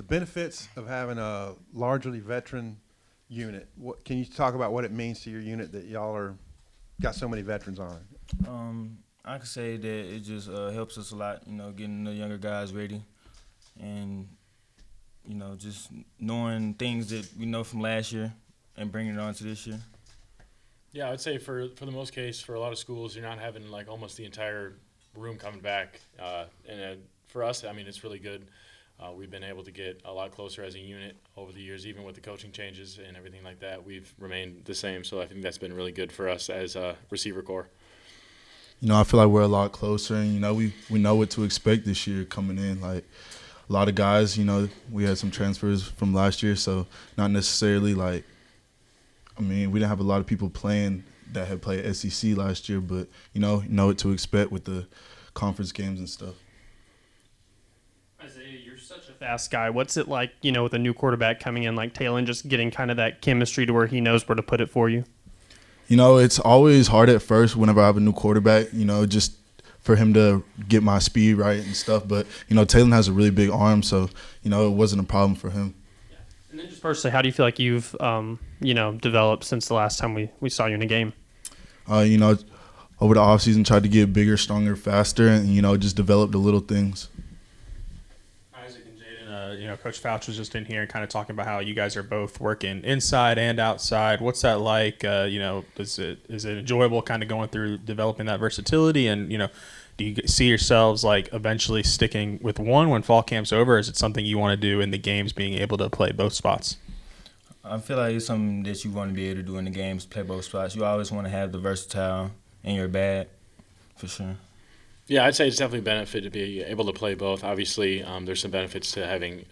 benefits of having a largely veteran unit. What can you talk about what it means to your unit that y'all are got so many veterans on it? I could say that it just helps us a lot, getting the younger guys ready and, just knowing things that we know from last year and bringing it on to this year. Yeah, I would say for the most case, for a lot of schools, you're not having like almost the entire room coming back. For us, I mean, it's really good. We've been able to get a lot closer as a unit over the years, even with the coaching changes and everything like that. We've remained the same, so I think that's been really good for us as a receiver corps. I feel like we're a lot closer, and, we know what to expect this year coming in. Like, a lot of guys, we had some transfers from last year, so not necessarily we didn't have a lot of people playing that had played SEC last year, but, know what to expect with the conference games and stuff. Isaiah, you're such a fast guy. What's it like, with a new quarterback coming in like Taylor and just getting kind of that chemistry to where he knows where to put it for you? It's always hard at first whenever I have a new quarterback, just for him to get my speed right and stuff. But, Taylor has a really big arm, so, it wasn't a problem for him. Yeah. And then just personally, how do you feel like you've, developed since the last time we saw you in a game? Over the offseason, tried to get bigger, stronger, faster, and, just develop the little things. Isaac and Jaedon, Coach Fouch was just in here and kind of talking about how you guys are both working inside and outside. What's that like? Is it enjoyable kind of going through developing that versatility? And, do you see yourselves like eventually sticking with one when fall camp's over? Or is it something you want to do in the games, being able to play both spots? I feel like it's something that you want to be able to do in the games, play both spots. You always want to have the versatile in your bag, for sure. Yeah, I'd say it's definitely a benefit to be able to play both. Obviously, there's some benefits to having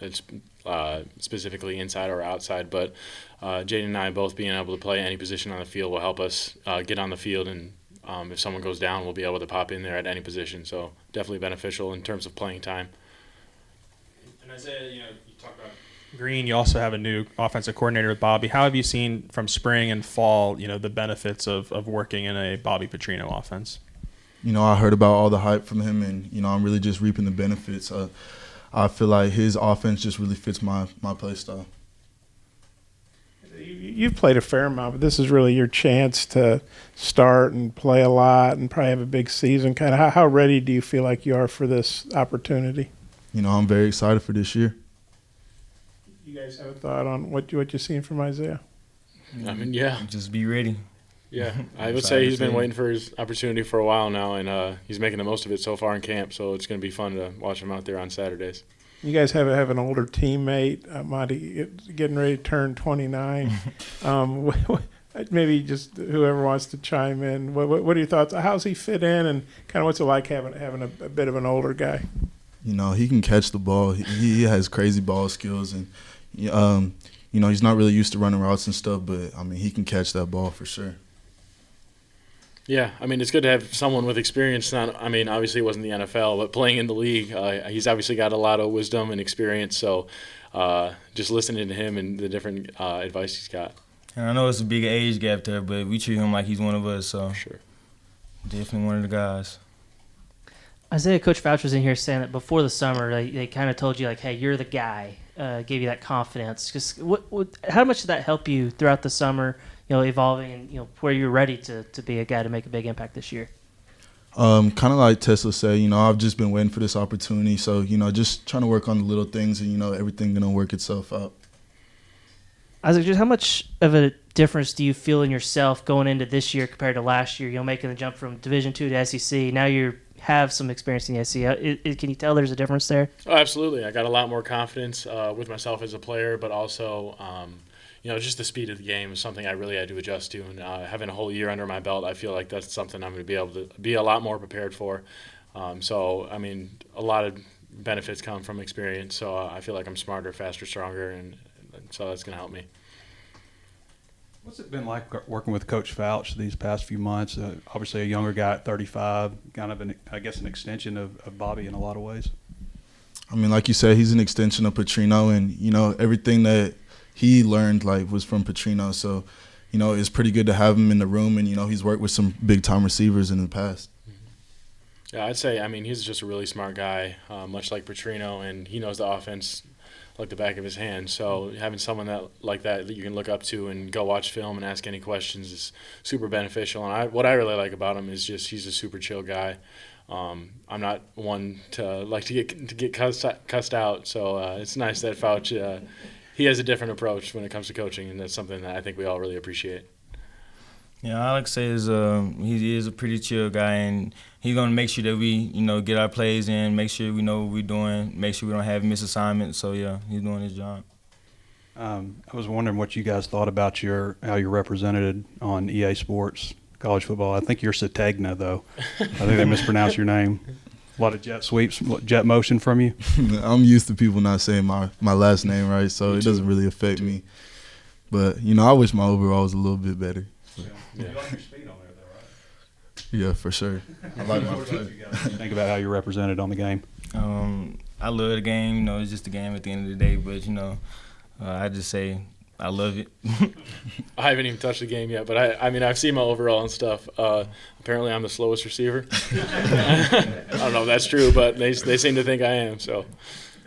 specifically inside or outside, but Jaedon and I both being able to play any position on the field will help us get on the field, and if someone goes down, we'll be able to pop in there at any position. So definitely beneficial in terms of playing time. And Isaiah, you talk about Green. You also have a new offensive coordinator with Bobby. How have you seen from spring and fall, the benefits of working in a Bobby Petrino offense? I heard about all the hype from him, and, I'm really just reaping the benefits. I feel like his offense just really fits my play style. You've played a fair amount, but this is really your chance to start and play a lot and probably have a big season. Kind of how ready do you feel like you are for this opportunity? I'm very excited for this year. You guys have a thought on what you've seen from Isaiah? I mean, yeah. Just be ready. Yeah, I would say he's been waiting for his opportunity for a while now, and he's making the most of it so far in camp, so it's going to be fun to watch him out there on Saturdays. You guys have an older teammate, Monty, getting ready to turn 29. Maybe just whoever wants to chime in. What are your thoughts? How's he fit in, and kind of what's it like having a bit of an older guy? He can catch the ball. He has crazy ball skills, and he's not really used to running routes and stuff, but he can catch that ball for sure. Yeah, it's good to have someone with experience. Obviously it wasn't the NFL, but playing in the league, he's obviously got a lot of wisdom and experience. So just listening to him and the different advice he's got. And I know it's a big age gap there, but we treat him like he's one of us. So sure, definitely one of the guys. Isaiah, Coach Fouch was in here saying that before the summer, they kind of told you, like, hey, you're the guy, gave you that confidence. Just how much did that help you throughout the summer, evolving and, where you're ready to be a guy to make a big impact this year? Kind of like TeSlaa said, I've just been waiting for this opportunity. So, just trying to work on the little things and, everything going to work itself out. Isaac, just how much of a difference do you feel in yourself going into this year compared to last year, making the jump from Division II to SEC? Now you have some experience in the SEC. Can you tell there's a difference there? Oh, absolutely. I got a lot more confidence with myself as a player, but also just the speed of the game is something I really had to adjust to. And having a whole year under my belt, I feel like that's something I'm going to be able to be a lot more prepared for. A lot of benefits come from experience. So I feel like I'm smarter, faster, stronger, and so that's going to help me. What's it been like working with Coach Fouch these past few months? Obviously a younger guy at 35, kind of an extension of Bobby in a lot of ways. Like you said, he's an extension of Petrino, and, everything that he learned was from Petrino. So, it's pretty good to have him in the room, and, he's worked with some big-time receivers in the past. Yeah, I'd say, he's just a really smart guy, much like Petrino, and he knows the offense like the back of his hand. So having someone like that you can look up to and go watch film and ask any questions is super beneficial. And what I really like about him is just he's a super chill guy. I'm not one to like to get cussed out, so it's nice that Fouch he has a different approach when it comes to coaching, and that's something that I think we all really appreciate. Yeah, I like to say is he is a pretty chill guy, and he's gonna make sure that we get our plays in, make sure we know what we're doing, make sure we don't have misassignments. So yeah, he's doing his job. I was wondering what you guys thought about how you're represented on EA Sports college football. I think you're Sategna, though. I think they mispronounced your name. A lot of jet sweeps, jet motion from you. I'm used to people not saying my last name right, so it doesn't really affect me. But, I wish my overall was a little bit better. Yeah. You like your speed on there, though, right? Yeah, for sure. I like my play. Think about how you're represented on the game. I love the game. It's just a game at the end of the day. But I just say I love it. I haven't even touched the game yet, but I mean I've seen my overall and stuff. Apparently I'm the slowest receiver. I don't know if that's true, but they seem to think I am. So,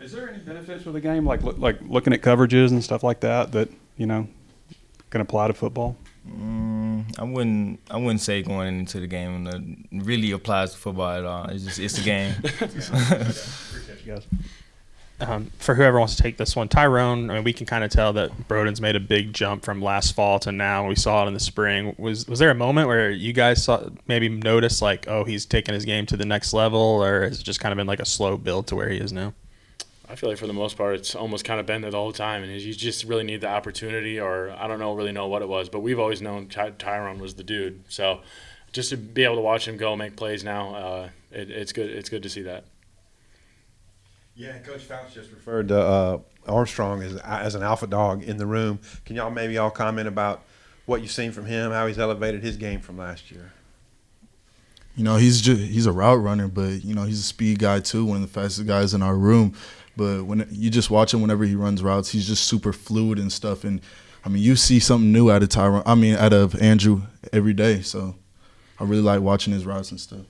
is there any benefits with the game, like looking at coverages and stuff like that can apply to football? I wouldn't say going into the game really applies to football at all. It's a game. Appreciate you guys. For whoever wants to take this one, Tyrone, we can kind of tell that Broden's made a big jump from last fall to now. We saw it in the spring. Was there a moment where you guys maybe noticed he's taking his game to the next level, or has it just kind of been like a slow build to where he is now? I feel like for the most part it's almost kind of been there the whole time, and you just really need the opportunity, or I don't really know what it was, but we've always known Tyrone was the dude. So just to be able to watch him go make plays now, it's good. It's good to see that. Yeah, Coach Fouch just referred to Armstrong as an alpha dog in the room. Can y'all maybe comment about what you've seen from him, how he's elevated his game from last year? He's a route runner, but he's a speed guy too, one of the fastest guys in our room. But when you just watch him whenever he runs routes, he's just super fluid and stuff. And you see something new out of Andrew every day. So I really like watching his routes and stuff.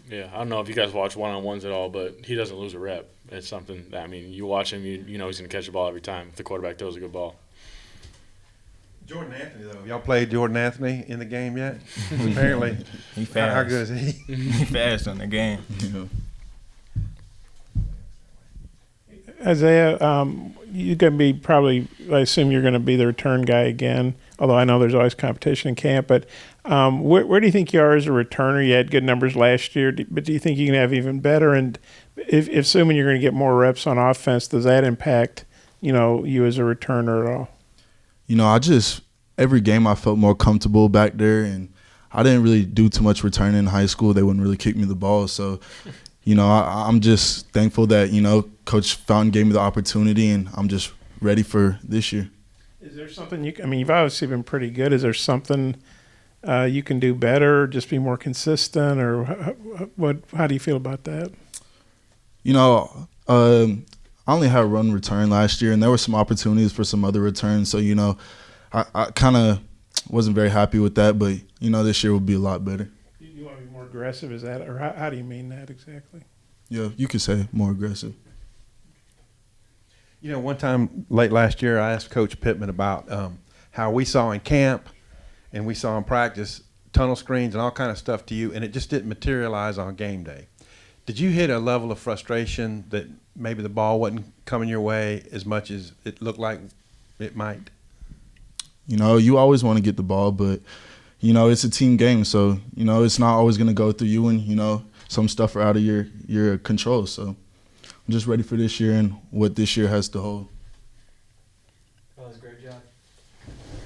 Yeah, I don't know if you guys watch one-on-ones at all, but he doesn't lose a rep. It's something that, you watch him, you know he's going to catch the ball every time if the quarterback throws a good ball. Jordan Anthony, though. Have y'all played Jordan Anthony in the game yet? Apparently. He fast. How good is he? He fast on the game. Isaiah, you're going to be probably, I assume you're going to be the return guy again, although I know there's always competition in camp. But where do you think you are as a returner? You had good numbers last year, but do you think you can have even better? And if assuming you're going to get more reps on offense, does that impact, you as a returner at all? Every game I felt more comfortable back there, and I didn't really do too much returning in high school. They wouldn't really kick me the ball. So, I'm just thankful that, Coach Fountain gave me the opportunity, and I'm just ready for this year. Is there something you've obviously been pretty good. Is there something you can do better, just be more consistent, or how do you feel about that? I only had one return last year, and there were some opportunities for some other returns. So, I kind of wasn't very happy with that, but, this year will be a lot better. You want to be more aggressive, is that, or how do you mean that exactly? Yeah, you could say more aggressive. One time late last year, I asked Coach Pittman about how we saw in camp and we saw in practice tunnel screens and all kind of stuff to you, and it just didn't materialize on game day. Did you hit a level of frustration that maybe the ball wasn't coming your way as much as it looked like it might? You always want to get the ball, but, it's a team game. So, it's not always going to go through you, and, some stuff are out of your control. So I'm just ready for this year and what this year has to hold.